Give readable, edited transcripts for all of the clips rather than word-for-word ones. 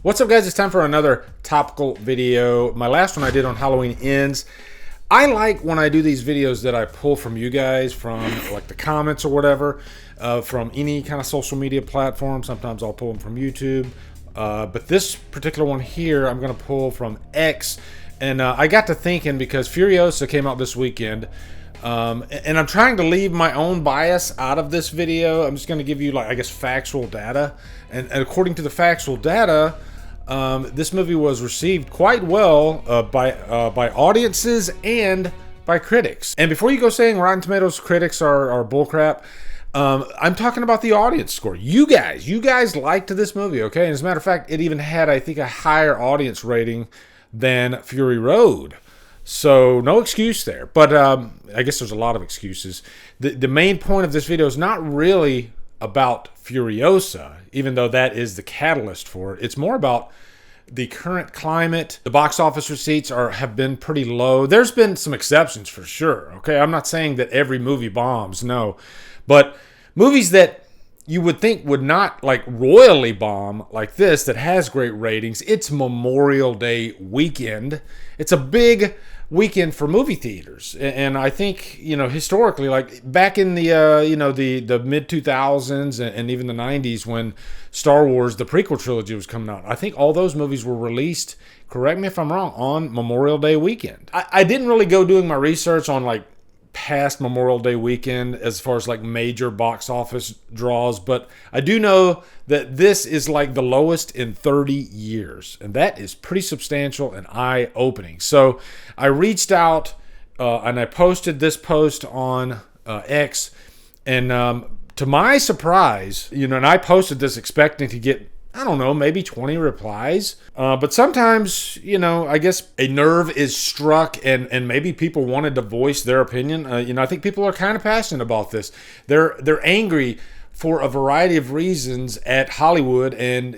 What's up, guys? It's time for another topical video. My last one I did on Halloween Ends. I like when I do these videos that I pull from you guys, from like the comments or whatever, from any kind of social media platform. Sometimes I'll pull them from YouTube. But this particular one here, I'm going to pull from X. And I got to thinking because Furiosa came out this weekend. And I'm trying to leave my own bias out of this video. I'm just going to give you, like, I guess, factual data. And according to the factual data, this movie was received quite well by audiences and by critics. And before you go saying Rotten Tomatoes critics are bullcrap, I'm talking about the audience score. You guys liked this movie, okay? And as a matter of fact, it even had, I think, a higher audience rating than Fury Road. So no excuse there. But I guess there's a lot of excuses. The main point of this video is not really about Furiosa, even though that is the catalyst for it. It's more about the current climate. The box office receipts have been pretty low. There's been some exceptions for sure, okay? I'm not saying that every movie bombs, no. But movies that you would think would not like royally bomb like this, that has great ratings, it's Memorial Day weekend. It's a big weekend for movie theaters, and I think, you know, historically, like back in the the mid 2000s and even the 90s, when Star Wars the prequel trilogy was coming out, I think all those movies were released, correct me if I'm wrong, on Memorial Day weekend. I didn't really go doing my research on like past Memorial Day weekend as far as like major box office draws, but I do know that this is like the lowest in 30 years, and that is pretty substantial and eye-opening. So I reached out and I posted this post on X, and to my surprise, you know, and I posted this expecting to get, I don't know, maybe 20 replies. But sometimes, you know, I guess a nerve is struck and maybe people wanted to voice their opinion. You know, I think people are kind of passionate about this. They're angry for a variety of reasons at Hollywood and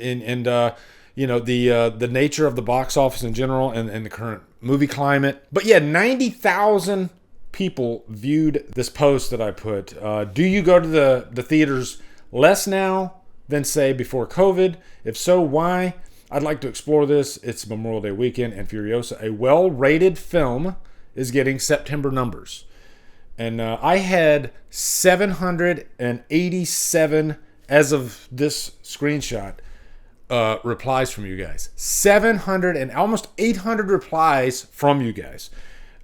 you know, the nature of the box office in general and the current movie climate. But yeah, 90,000 people viewed this post that I put. Do you go to the theaters less now than, say, before COVID? If so, why? I'd like to explore this. It's Memorial Day weekend, and Furiosa, a well-rated film, is getting September numbers. And I had 787, as of this screenshot, replies from you guys. 700 and almost 800 replies from you guys.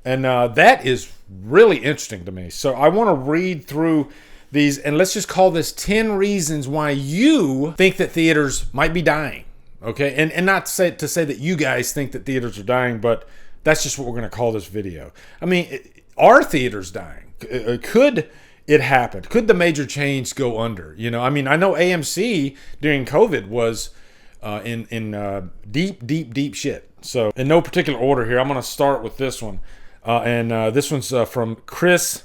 And that is really interesting to me. So I want to read through these, and let's just call this 10 reasons why you think that theaters might be dying, okay? And not to say that you guys think that theaters are dying, but that's just what we're going to call this video. I mean, are theaters dying? Could it happen? Could the major chains go under? You know, I mean, I know AMC during COVID was in deep shit. So in no particular order here, I'm going to start with this one. And this one's from Chris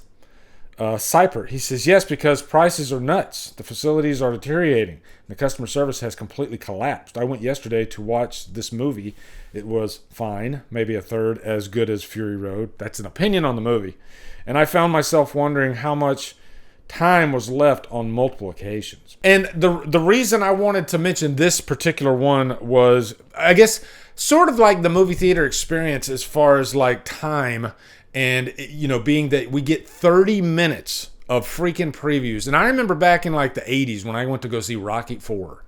Seipert. He says, yes, because prices are nuts. The facilities are deteriorating. The customer service has completely collapsed. I went yesterday to watch this movie. It was fine, maybe a third as good as Fury Road. That's an opinion on the movie. And I found myself wondering how much time was left on multiple occasions. And the reason I wanted to mention this particular one was, I guess, sort of like the movie theater experience as far as like time. And, you know, being that we get 30 minutes of freaking previews. And I remember back in like the 80s when I went to go see Rocky IV.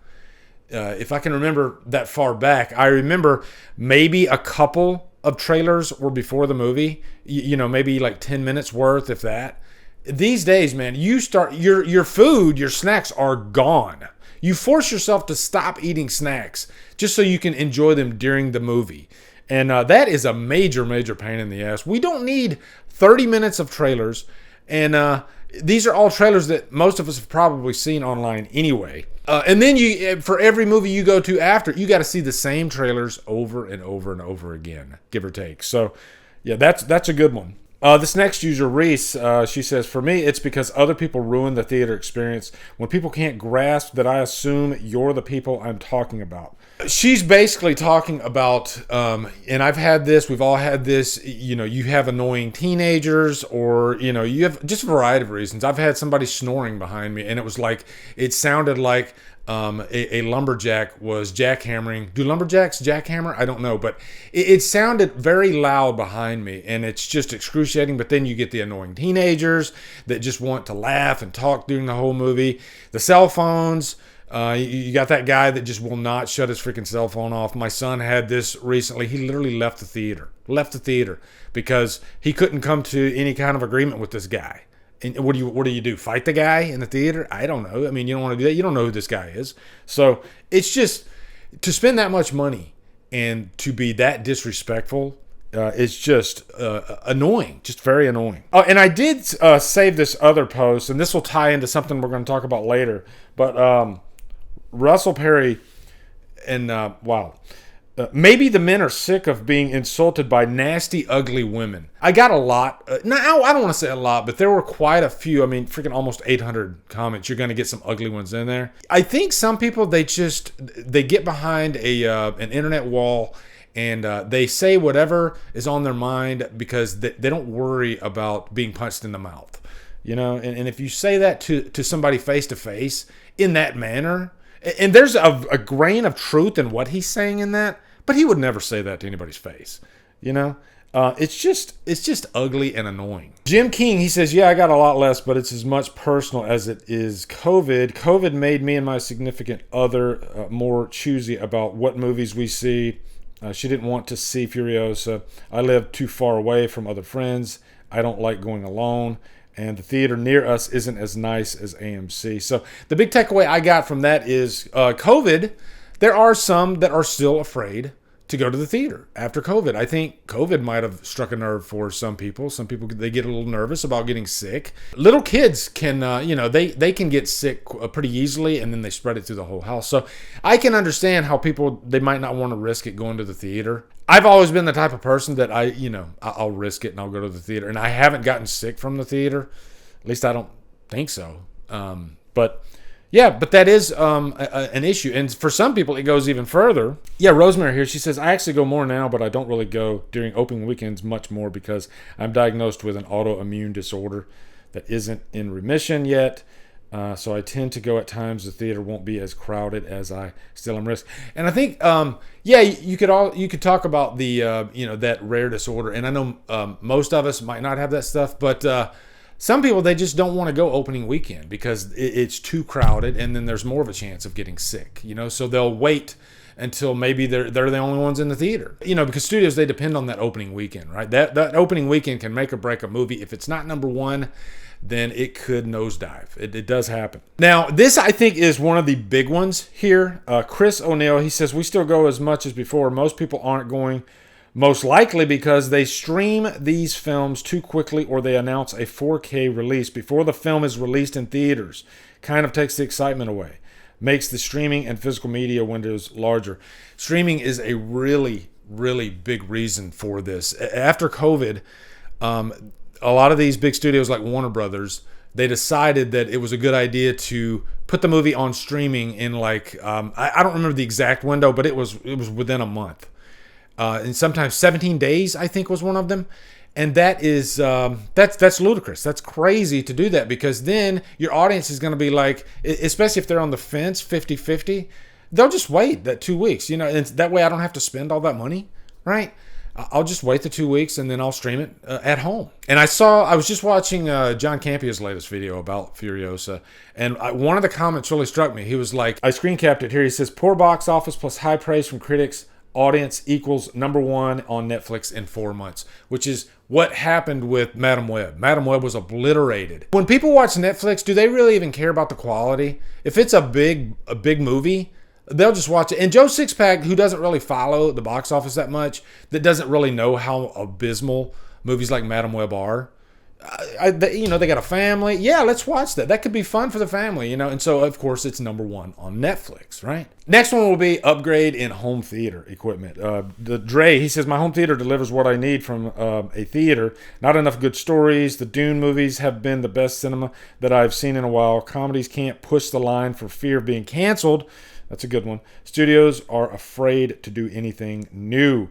If I can remember that far back, I remember maybe a couple of trailers were before the movie. You know, maybe like 10 minutes worth, if that. These days, man, you start, your food, your snacks are gone. You force yourself to stop eating snacks just so you can enjoy them during the movie. And that is a major pain in the ass. We don't need 30 minutes of trailers. And these are all trailers that most of us have probably seen online anyway. And then for every movie you go to after, you got to see the same trailers over and over and over again, give or take. So, yeah, that's a good one. This next user, Reese, she says, for me, it's because other people ruin the theater experience. When people can't grasp that, I assume you're the people I'm talking about. She's basically talking about, and I've had this, we've all had this, you have annoying teenagers, or, you have just a variety of reasons. I've had somebody snoring behind me, and it sounded like a lumberjack was jackhammering. Do lumberjacks jackhammer? I don't know, but it sounded very loud behind me, and it's just excruciating. But then you get the annoying teenagers that just want to laugh and talk during the whole movie. The cell phones. You got that guy that just will not shut his freaking cell phone off. My son had this recently. He literally left the theater because he couldn't come to any kind of agreement with this guy. And what do you do? Fight the guy in the theater? I don't know. I mean, you don't want to do that. You don't know who this guy is. So it's just, to spend that much money and to be that disrespectful, it's just annoying, just very annoying. Oh, and I did save this other post, and this will tie into something we're going to talk about later. But Russell Perry and wow. Maybe the men are sick of being insulted by nasty, ugly women. I got a lot. Now, I don't want to say a lot, but there were quite a few. I mean, freaking almost 800 comments. You're going to get some ugly ones in there. I think some people, they get behind an internet wall, and they say whatever is on their mind because they don't worry about being punched in the mouth. And if you say that to somebody face to face in that manner, and there's a grain of truth in what he's saying in that, but he would never say that to anybody's face. It's just ugly and annoying. Jim King, he says, yeah, I got a lot less, but it's as much personal as it is COVID. COVID made me and my significant other more choosy about what movies we see. She didn't want to see Furiosa. I live too far away from other friends. I don't like going alone. And the theater near us isn't as nice as AMC. So the big takeaway I got from that is COVID. There are some that are still afraid to go to the theater after COVID. I think COVID might have struck a nerve for some people. Some people, they get a little nervous about getting sick. Little kids can, they can get sick pretty easily, and then they spread it through the whole house. So I can understand how people, they might not want to risk it going to the theater. I've always been the type of person that I'll risk it and I'll go to the theater. And I haven't gotten sick from the theater. At least I don't think so. But that is an issue. And for some people, it goes even further. Yeah, Rosemary here, she says, I actually go more now, but I don't really go during opening weekends much more because I'm diagnosed with an autoimmune disorder that isn't in remission yet. So I tend to go at times the theater won't be as crowded as I still am risk. And I think, you could talk about the, that rare disorder. And I know most of us might not have that stuff, but some people, they just don't want to go opening weekend because it's too crowded, and then there's more of a chance of getting sick, so they'll wait until maybe they're the only ones in the theater, because studios, they depend on that opening weekend, right? That opening weekend can make or break a movie. If it's not number one, then it could nosedive. It does happen. Now, this, I think, is one of the big ones here. Chris O'Neill, he says, we still go as much as before. Most people aren't going, most likely because they stream these films too quickly, or they announce a 4K release before the film is released in theaters. Kind of takes the excitement away. Makes the streaming and physical media windows larger. Streaming is a really, really big reason for this. After COVID, a lot of these big studios like Warner Brothers, they decided that it was a good idea to put the movie on streaming in I don't remember the exact window, but it was within a month. And sometimes 17 days, I think, was one of them. And that is, that's ludicrous. That's crazy to do that, because then your audience is going to be like, especially if they're on the fence, 50-50, they'll just wait that 2 weeks, and that way I don't have to spend all that money, right? I'll just wait the 2 weeks and then I'll stream it at home. And I was just watching John Campia's latest video about Furiosa, and one of the comments really struck me. He was like, I screen capped it here. He says, poor box office plus high praise from critics, audience equals number one on Netflix in 4 months, which is what happened with Madam Web. Madam Web was obliterated. When people watch Netflix, do they really even care about the quality? If it's a big movie, they'll just watch it. And Joe Sixpack, who doesn't really follow the box office that much, that doesn't really know how abysmal movies like Madam Web are, they got a family. Yeah, let's watch that. That could be fun for the family, And so, of course, it's number one on Netflix, right? Next one will be upgrade in home theater equipment. The Dre, he says, my home theater delivers what I need from a theater. Not enough good stories. The Dune movies have been the best cinema that I've seen in a while. Comedies can't push the line for fear of being canceled. That's a good one. Studios are afraid to do anything new.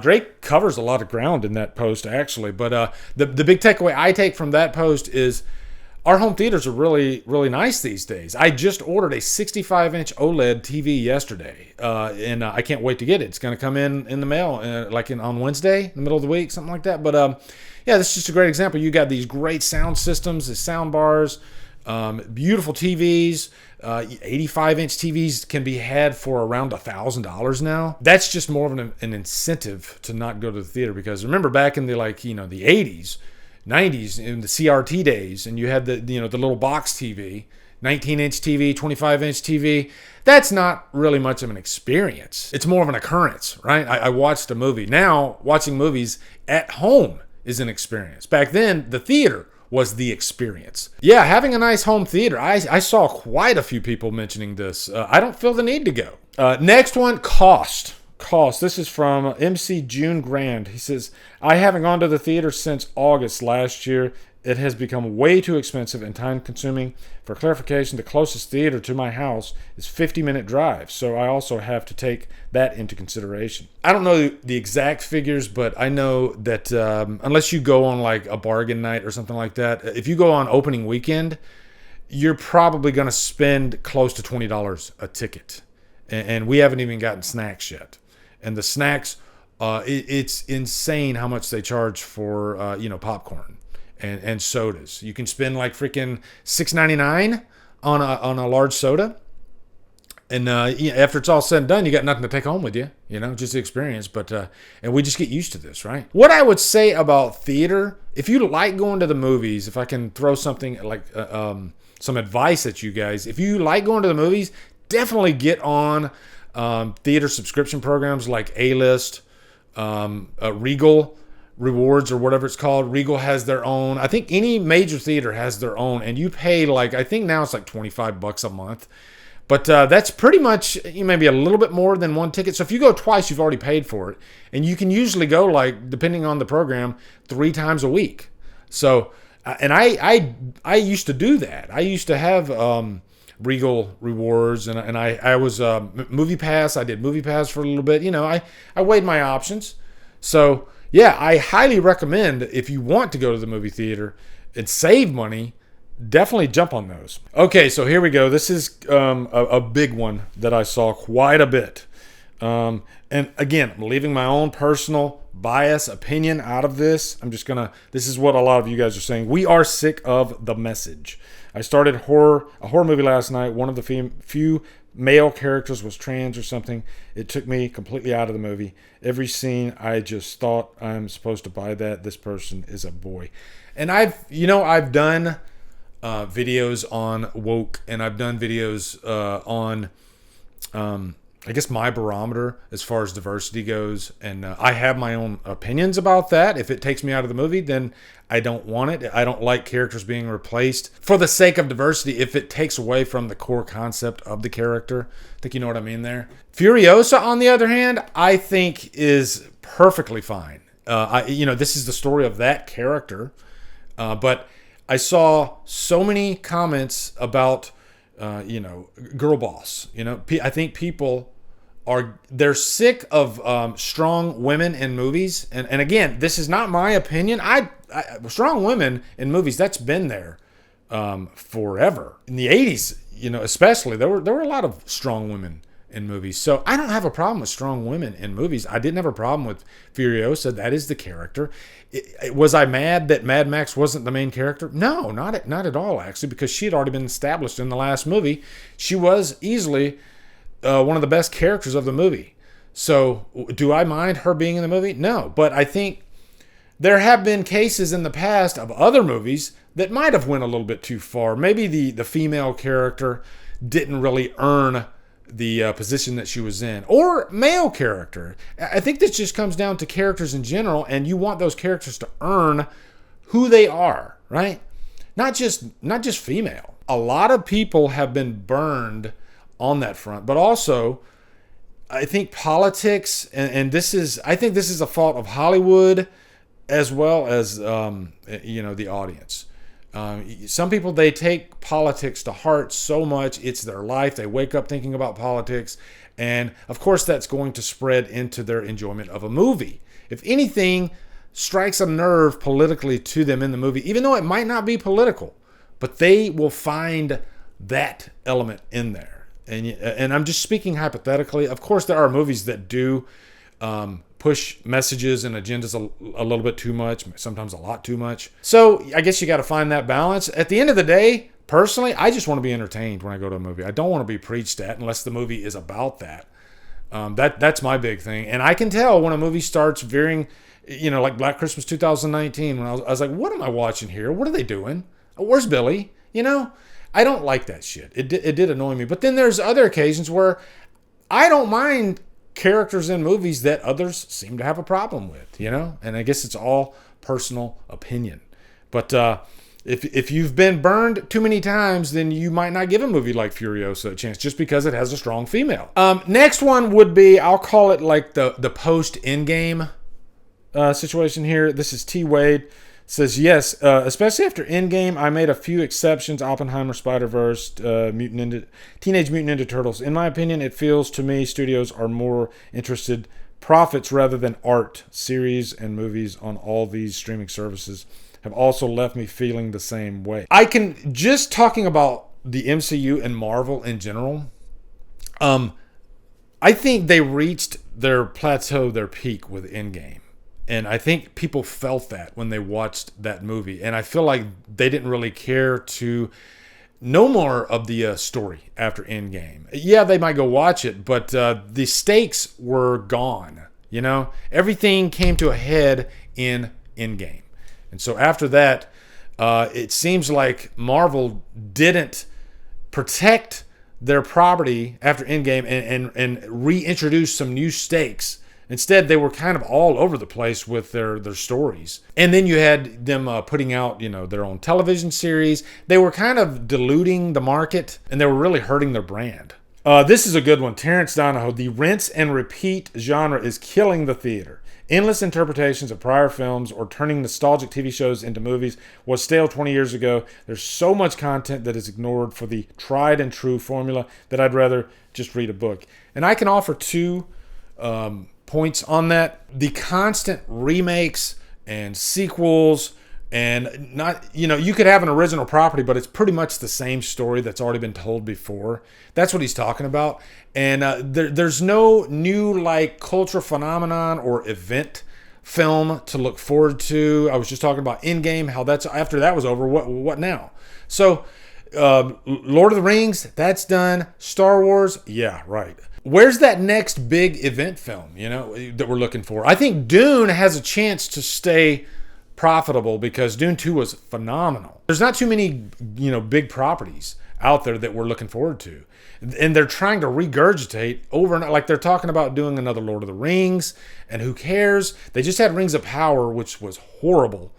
Drake covers a lot of ground in that post, actually. But the big takeaway I take from that post is our home theaters are really, really nice these days. I just ordered a 65-inch OLED TV yesterday, and I can't wait to get it. It's going to come in the mail on Wednesday, in the middle of the week, something like that. But yeah, this is just a great example. You got these great sound systems, the sound bars, beautiful TVs. 85-inch TVs can be had for around $1,000 now. That's just more of an incentive to not go to the theater, because remember back in the the 80s, 90s, in the CRT days, and you had the little box TV, 19-inch TV, 25-inch TV. That's not really much of an experience. It's more of an occurrence, right? I watched a movie. Now, watching movies at home is an experience. Back then, the theater was the experience. Yeah, having a nice home theater. I saw quite a few people mentioning this. I don't feel the need to go. Next one, cost. This is from MC June Grand. He says, I haven't gone to the theater since August last year. It has become way too expensive and time consuming. For clarification, the closest theater to my house is 50-minute drive, so I also have to take that into consideration. I don't know the exact figures, but I know that unless you go on like a bargain night or something like that, if you go on opening weekend, you're probably going to spend close to $20 a ticket. And we haven't even gotten snacks yet. And the snacks, it's insane how much they charge for popcorn and sodas. You can spend like freaking $6.99 on a large soda, and after it's all said and done, you got nothing to take home with you. Just the experience. But and we just get used to this, right? What I would say about theater, if you like going to the movies, if I can throw something like some advice at you guys, if you like going to the movies, definitely get on theater subscription programs like A-List, Regal Rewards, or whatever it's called. Regal has their own. I think any major theater has their own, and you pay I think now it's like $25 a month. But that's pretty much maybe a little bit more than one ticket. So if you go twice, you've already paid for it. And you can usually go, depending on the program, 3 times a week. So, and I used to do that. I used to have Regal Rewards, and I was Movie Pass. I did Movie Pass for a little bit. I weighed my options. So yeah, I highly recommend, if you want to go to the movie theater and save money, definitely jump on those. Okay, so here we go. This is a big one that I saw quite a bit. And again, I'm leaving my own personal bias opinion out of this. This is what a lot of you guys are saying. We are sick of the message. I started a horror movie last night. One of the few male characters was trans or something. It took me completely out of the movie. Every scene, I just thought, I'm supposed to buy that. This person is a boy. And I've done videos on woke, and I've done videos on I guess my barometer as far as diversity goes, and I have my own opinions about that. If it takes me out of the movie, then I don't want it. I don't like characters being replaced for the sake of diversity if it takes away from the core concept of the character. I think you know what I mean there. Furiosa, on the other hand, I think is perfectly fine. This is the story of that character, but I saw so many comments about girl boss. I think people they're sick of strong women in movies, and again, this is not my opinion. Strong women in movies, that's been there forever. In the 80s, especially, there were a lot of strong women in movies. So I don't have a problem with strong women in movies. I didn't have a problem with Furiosa. That is the character. Was I mad that Mad Max wasn't the main character? No, not at all, actually, because she had already been established in the last movie. She was easily one of the best characters of the movie. So do I mind her being in the movie? No, but I think there have been cases in the past of other movies that might have went a little bit too far. Maybe the female character didn't really earn the position that she was in, or male character. I think this just comes down to characters in general, and you want those characters to earn who they are, right? Not just female. A lot of people have been burned on that front, but also I think politics, and I think this is a fault of Hollywood as well as the audience. Some people, they take politics to heart so much. It's their life. They wake up thinking about politics. And of course, that's going to spread into their enjoyment of a movie. If anything strikes a nerve politically to them in the movie, even though it might not be political, but they will find that element in there. And I'm just speaking hypothetically. Of course, there are movies that do push messages and agendas a little bit too much, sometimes a lot too much. So I guess you got to find that balance. At the end of the day, personally, I just want to be entertained when I go to a movie. I don't want to be preached at unless the movie is about that. That's my big thing. And I can tell when a movie starts veering, like Black Christmas 2019, when I was like, what am I watching here? What are they doing? Where's Billy? I don't like that shit. It did annoy me. But then there's other occasions where I don't mind characters in movies that others seem to have a problem with, and I guess it's all personal opinion. But if you've been burned too many times, then you might not give a movie like Furiosa a chance just because it has a strong female. Next one would be, I'll call it like the post-Endgame situation here. This is T. Wade. Says, yes, especially after Endgame, I made a few exceptions. Oppenheimer, Spider-Verse, Teenage Mutant Ninja Turtles. In my opinion, it feels to me studios are more interested profits rather than art. Series and movies on all these streaming services have also left me feeling the same way. Just talking about the MCU and Marvel in general, I think they reached their plateau, their peak with Endgame. And I think people felt that when they watched that movie. And I feel like they didn't really care to know more of the story after Endgame. Yeah, they might go watch it, but the stakes were gone. Everything came to a head in Endgame. And so after that, it seems like Marvel didn't protect their property after Endgame and reintroduce some new stakes. Instead, they were kind of all over the place with their stories. And then you had them putting out, their own television series. They were kind of diluting the market, and they were really hurting their brand. This is a good one. Terrence Donahoe. The rinse and repeat genre is killing the theater. Endless interpretations of prior films or turning nostalgic TV shows into movies was stale 20 years ago. There's so much content that is ignored for the tried and true formula that I'd rather just read a book. And I can offer two points on that. The constant remakes and sequels, and not, you could have an original property, but it's pretty much the same story that's already been told before. That's what he's talking about. And there's no new cultural phenomenon or event film to look forward to. I was just talking about Endgame, how that's after that was over. What now? So Lord of the Rings, that's done. Star Wars, yeah, right. Where's that next big event film, that we're looking for? I think Dune has a chance to stay profitable because Dune 2 was phenomenal. There's not too many, big properties out there that we're looking forward to. And they're trying to regurgitate over and like they're talking about doing another Lord of the Rings, and who cares? They just had Rings of Power, which was horrible.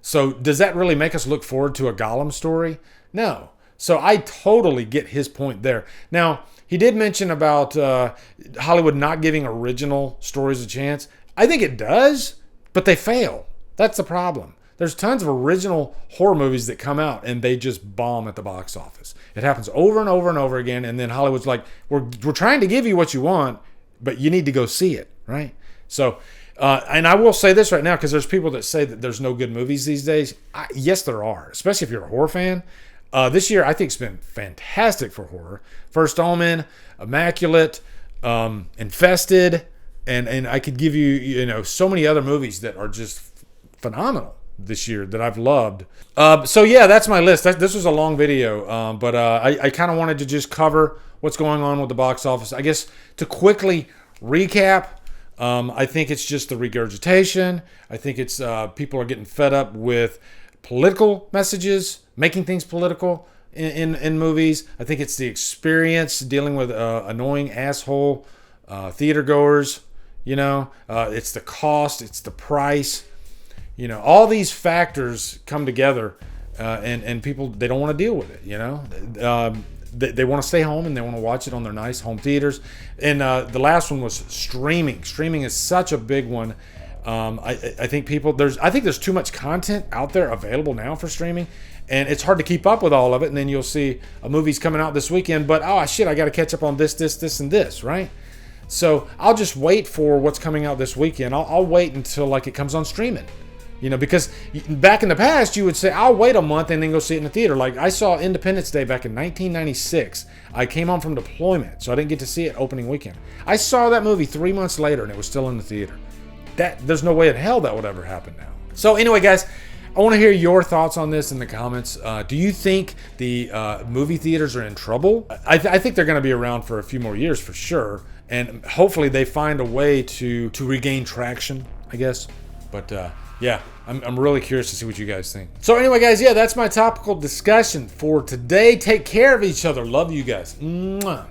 So does that really make us look forward to a Gollum story? No. So I totally get his point there. Now, he did mention about Hollywood not giving original stories a chance. I think it does, but they fail. That's the problem. There's tons of original horror movies that come out and they just bomb at the box office. It happens over and over and over again, and then Hollywood's like, we're trying to give you what you want, but you need to go see it, right? So, and I will say this right now, because there's people that say that there's no good movies these days. Yes, there are, especially if you're a horror fan. This year, I think it's been fantastic for horror. First Omen, Immaculate, Infested, and I could give you, so many other movies that are just phenomenal this year that I've loved. So yeah, that's my list. This was a long video, but I kind of wanted to just cover what's going on with the box office. I guess to quickly recap, I think it's just the regurgitation. I think it's people are getting fed up with political messages, making things political in movies. I think it's the experience dealing with annoying asshole theater goers. It's the cost, it's the price. All these factors come together, and people, they don't want to deal with it. They want to stay home and they want to watch it on their nice home theaters. And the last one was streaming. Streaming is such a big one. I think there's too much content out there available now for streaming, and it's hard to keep up with all of it. And then you'll see a movie's coming out this weekend, but oh shit, I got to catch up on this, and this, right? So I'll just wait for what's coming out this weekend. I'll wait until like it comes on streaming, because back in the past you would say I'll wait a month and then go see it in the theater. Like I saw Independence Day back in 1996. I came home from deployment, so I didn't get to see it opening weekend. I saw that movie 3 months later and it was still in the theater. There's no way in hell that would ever happen now. So anyway, guys, I want to hear your thoughts on this in the comments. Do you think the movie theaters are in trouble? I think they're going to be around for a few more years for sure. And hopefully they find a way to regain traction, I guess. But yeah, I'm really curious to see what you guys think. So anyway, guys, yeah, that's my topical discussion for today. Take care of each other. Love you guys. Mwah.